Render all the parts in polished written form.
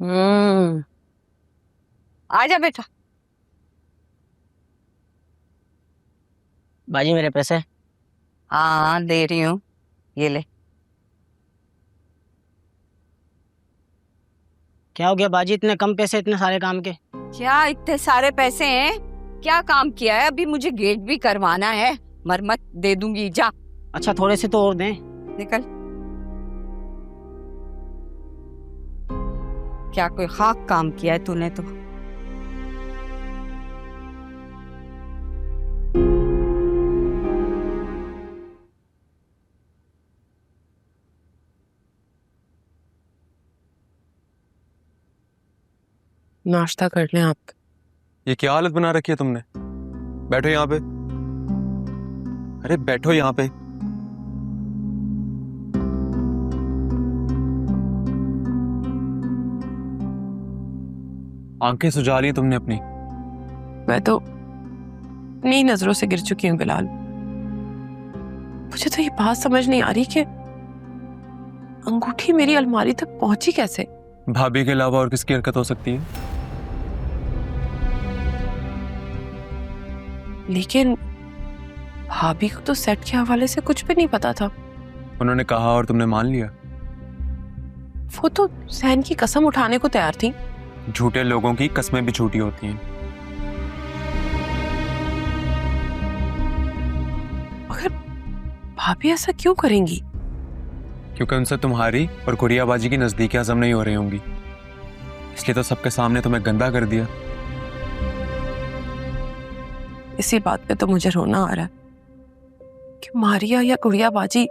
हम्म, आजा बेटा। बाजी मेरे पैसे। हाँ दे रही हूँ, ये ले। क्या हो गया बाजी, इतने कम पैसे इतने सारे काम के? क्या इतने सारे पैसे हैं? क्या काम किया है? अभी मुझे गेट भी करवाना है, मरम्मत दे दूंगी, जा। अच्छा थोड़े से तो और दें। निकल। क्या कोई खाक काम किया है तूने तो? नाश्ता कर लें आप। ये क्या हालत बना रखी है तुमने? बैठो यहाँ पे। अरे बैठो यहाँ पे। आंखें सुजा ली तुमने अपनी। मैं तो अपनी नजरों से गिर चुकी हूँ बिलाल। मुझे तो ये बात समझ नहीं आ रही कि अंगूठी मेरी अलमारी तक पहुंची कैसे। भाभी के अलावा और किसकी हरकत हो सकती है? लेकिन भाभी को तो सेट के हवाले से कुछ भी नहीं पता था। उन्होंने कहा और तुमने मान लिया। वो तो सहन की कसम उठाने को तैयार थी। झूठे लोगों की कस्में भी झूठी होती हैं। मगर भाभी ऐसा क्यों करेंगी? क्योंकि उनसे तुम्हारी और गुड़ियाबाजी की नजदीकी हजम नहीं हो रही होंगी, इसलिए तो सबके सामने तुम्हें गंदा कर दिया। इसी बात पे तो मुझे रोना आ रहा है कि मारिया या गुड़ियाबाजी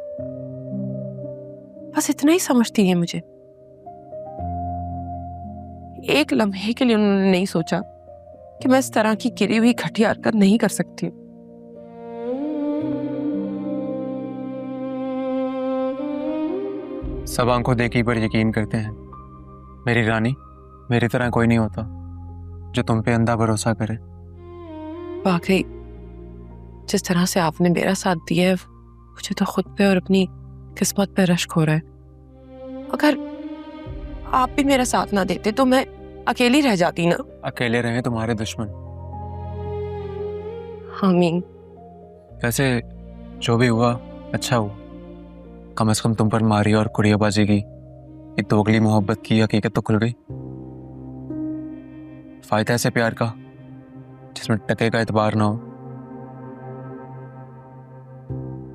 बस इतना ही समझती है मुझे। एक लम्हे के लिए उन्होंने नहीं सोचा कि मैं इस तरह की गिरी हुई घटिया हरकत नहीं कर सकती। सब आंखों देखी पर यकीन करते हैं। मेरी रानी, मेरी तरह कोई नहीं होता जो तुम पे अंधा भरोसा करे। वाकई जिस तरह से आपने मेरा साथ दिया है, मुझे तो खुद पे और अपनी किस्मत पे रश्क हो रहा है। अगर आप भी मेरा साथ ना देते तो मैं अकेली रह जाती ना। अकेले रहे तुम्हारे दुश्मन। आमीन। वैसे जो भी हुआ अच्छा हुआ। कम से कम तुम पर मारी और गुड़ियाबाजी की ये दोगली मोहब्बत की हकीकत तो खुल गई। फायदा ऐसे प्यार का जिसमें टके का एतबार ना हो।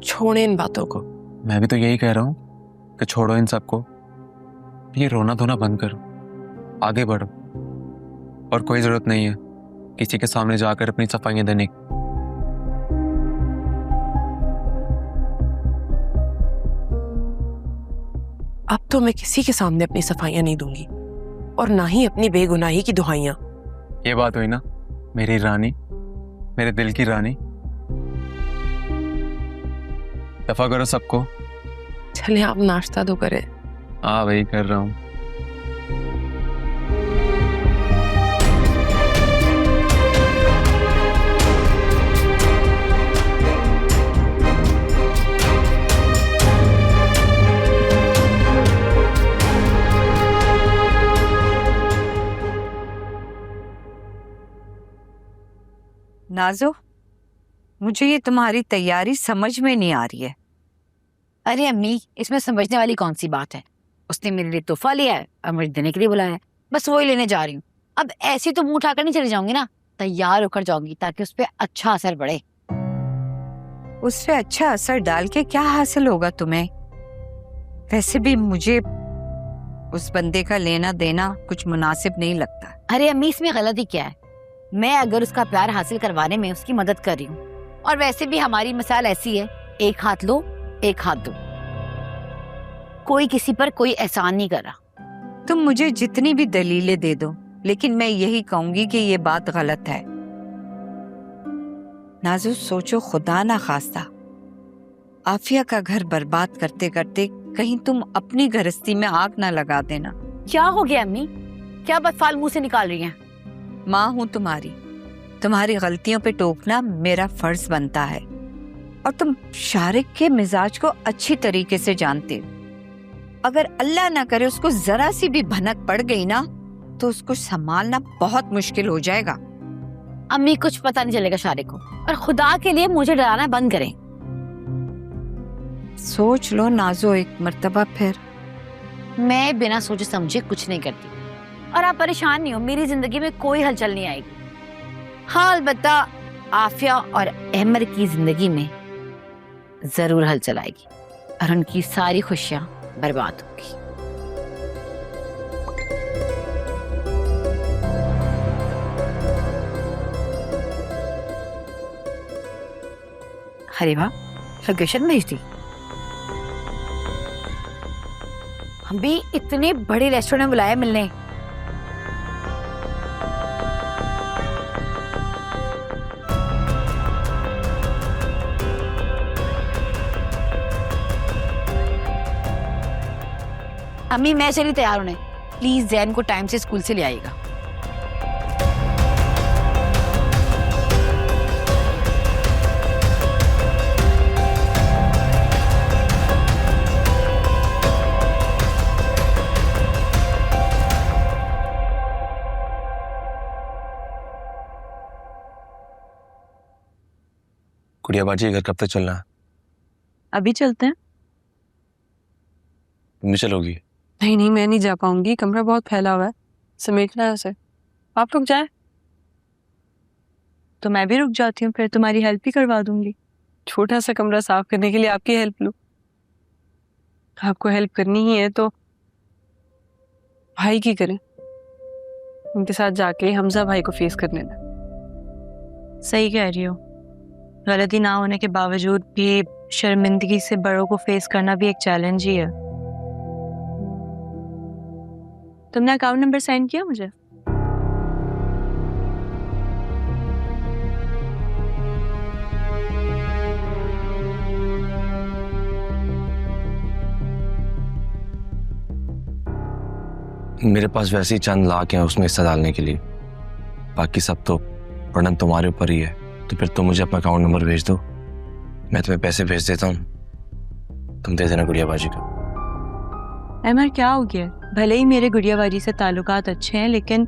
छोड़े इन बातों को। मैं भी तो यही कह रहा हूँ कि छोड़ो इन सबको। ये रोना धोना बंद करो, आगे बढ़ो। और कोई जरूरत नहीं है किसी के सामने जाकर अपनी सफाइयां देने की। अब तो मैं किसी के सामने अपनी सफाइयां नहीं दूंगी और ना ही अपनी बेगुनाही की दुहाइयां। ये बात हुई ना मेरी रानी, मेरे दिल की रानी। दफा करो सबको। चले आप नाश्ता तो करें। हाँ वही कर रहा हूँ। नाजो, मुझे ये तुम्हारी तैयारी समझ में नहीं आ रही है। अरे अम्मी, इसमें समझने वाली कौन सी बात है? उसने मेरे लिए तोहफा लिया है और मुझे देने के लिए बुलाया है, बस वही लेने जा रही हूँ। अब ऐसे तो मुंह उठाकर नहीं चली जाऊंगी ना, तैयार होकर जाऊंगी ताकि उस पर अच्छा असर पड़े। उस पे अच्छा असर डाल के क्या हासिल होगा तुम्हें? वैसे भी मुझे उस बंदे का लेना देना कुछ मुनासिब नहीं लगता। अरे अम्मी, इसमें गलती क्या है? मैं अगर उसका प्यार हासिल करवाने में उसकी मदद कर रही हूँ, और वैसे भी हमारी मिसाल ऐसी है, एक हाथ लो एक हाथ दो। कोई किसी पर कोई एहसान नहीं कर रहा। तुम मुझे जितनी भी दलीलें दे दो, लेकिन मैं यही कहूंगी कि ये बात गलत है। नाजू सोचो, खुदा ना खास्ता आफिया का घर बर्बाद करते करते कहीं तुम अपनी गृहस्थी में आग ना लगा देना। क्या हो गया अम्मी? क्या बदफाल मुंह से निकाल रही हैं? माँ हूं तुम्हारी गलतियों पे टोकना मेरा फर्ज बनता है, और तुम शारिक के मिजाज को अच्छी तरीके से जानते हो। अगर अल्लाह ना करे उसको जरा सी भी भनक पड़ गई ना, तो उसको संभालना बहुत मुश्किल हो जाएगा। अम्मी कुछ पता नहीं चलेगा शारिक को, और खुदा के लिए मुझे डराना बंद करें। सोच लो नाजो एक मर्तबा फिर। मैं बिना सोचे समझे कुछ नहीं करती, और आप परेशान नहीं हो, मेरी जिंदगी में कोई हलचल नहीं आएगी। हाँ अलबत्ता आफिया और अहमर की जिंदगी में जरूर हलचल आएगी और उनकी सारी खुशियां बर्बाद होगी। अरे वाह, लोकेशन भेज दी। हम भी इतने बड़े रेस्टोरेंट में बुलाया मिलने। अम्मी मैं चली तैयार होने, प्लीज जैन को टाइम से स्कूल से ले आइएगा। गुड़िया बाजी घर कब तक चलना है? अभी चलते हैं। तुम भी चलोगी? नहीं नहीं, मैं नहीं जा पाऊंगी, कमरा बहुत फैला हुआ है, समेटना है उसे। आप रुक जाए तो मैं भी रुक जाती हूँ, फिर तुम्हारी हेल्प भी करवा दूंगी। छोटा सा कमरा साफ करने के लिए आपकी हेल्प लूँ? आपको हेल्प करनी ही है तो भाई की करें, उनके साथ जाके हमजा भाई को फेस करने दें। सही कह रही हो, गलती ना होने के बावजूद भी शर्मिंदगी से बड़ों को फेस करना भी एक चैलेंज ही है। तुमने अकाउंट नंबर सेंड किया मुझे? मेरे पास वैसे ही चंद लाख हैं उसमें हिस्सा डालने के लिए, बाकी सब तो पड़न तुम्हारे ऊपर ही है। तो फिर तुम मुझे अपना अकाउंट नंबर भेज दो, मैं तुम्हें पैसे भेज देता हूँ, तुम दे देना गुड़िया बाजी को। अमर क्या हो गया? भले ही मेरे गुड़िया बाजी से ताल्लुकात अच्छे हैं, लेकिन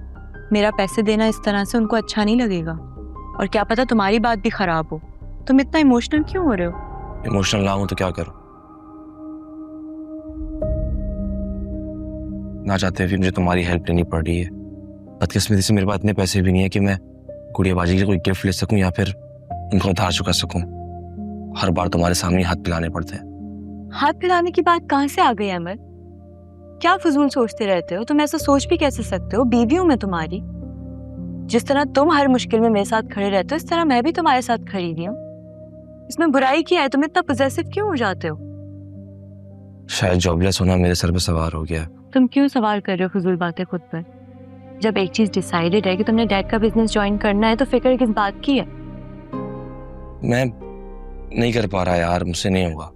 मेरा पैसे देना इस तरह से उनको अच्छा नहीं लगेगा, और क्या पता तुम्हारी बात भी खराब हो। तुम इतना इमोशनल क्यों हो रहे हो? इमोशनल ना हूं तो क्या करूं? ना चाहते हुए मुझे तुम्हारी हेल्प लेनी पड़ रही है। बदकिस्मती से मेरे पास इतने पैसे भी नहीं है कि मैं गुड़िया बाजी के लिए कोई गिफ्ट ले सकूं या फिर उनको उधार चुका सकूं। हर बार तुम्हारे सामने हाथ पिलाने पड़ते हैं। हाथ पिलाने की बात कहाँ से आ गई अमर? क्या फजूल सोचते रहते हो? तुम ऐसा सोच भी कैसे सकते हो? बीवी हूं मैं तुम्हारी। जिस तरह तुम हर मुश्किल में मेरे साथ खड़े रहते हो, इस तरह मैं भी तुम्हारे साथ खड़ी हुई हूँ। इसमें बुराई क्या है? तुम इतना पोजेसिव क्यों हो जाते हो? शायद जॉबलेस होना मेरे सर पे सवार हो गया। तुम क्यों सवाल कर रहे हो फजूल बातें खुद पर? जब एक चीज डिसाइडेड है कि तुमने डैड का बिजनेस ज्वाइन करना है, तो फिक्र किस बात की है? मैं नहीं कर पा रहा यार, मुझसे नहीं होगा।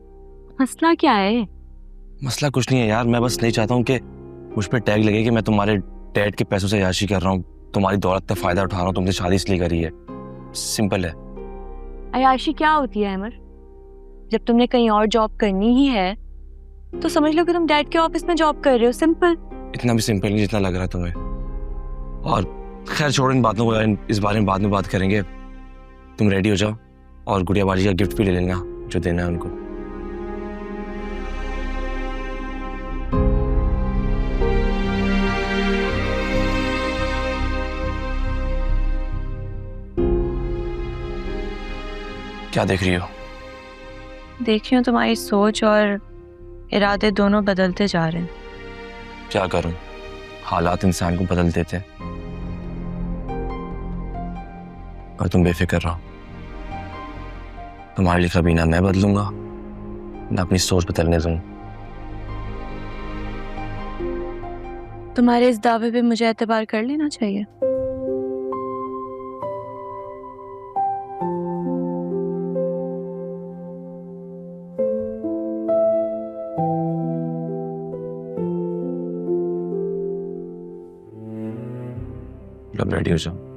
मसला क्या है? मसला कुछ नहीं है यार, मैं बस नहीं चाहता हूँ कि मुझ पर टैग लगे कि मैं तुम्हारे डैड के पैसों से याशी कर रहा हूँ, तुम्हारी दौलत का फायदा उठा रहा हूँ, तुमसे शादी इसलिए करी है। सिंपल है। अयाशी क्या होती है अमर? जब तुमने कहीं और जॉब करनी ही है तो समझ लो कि तुम डैड के ऑफिस में जॉब कर रहे हो। सिंपल। इतना भी सिंपल नहीं जितना लग रहा है तुम्हें। और खैर छोड़ो इन बातों को, इस बारे में बाद में बात करेंगे। तुम रेडी हो जाओ और गुड़िया बाजी का गिफ्ट भी ले लेना जो देना है उनको। क्या देख रही हो? देख रही हूँ तुम्हारी सोच और इरादे दोनों बदलते जा रहे हैं। क्या करूं, हालात इंसान को बदल देते हैं। और तुम बेफिक्र रहो, तुम्हारे लिए कभी ना मैं बदलूंगा ना अपनी सोच बदलने दूंगा। तुम्हारे इस दावे पे मुझे एतबार कर लेना चाहिए। अब रेडी हो जाओ।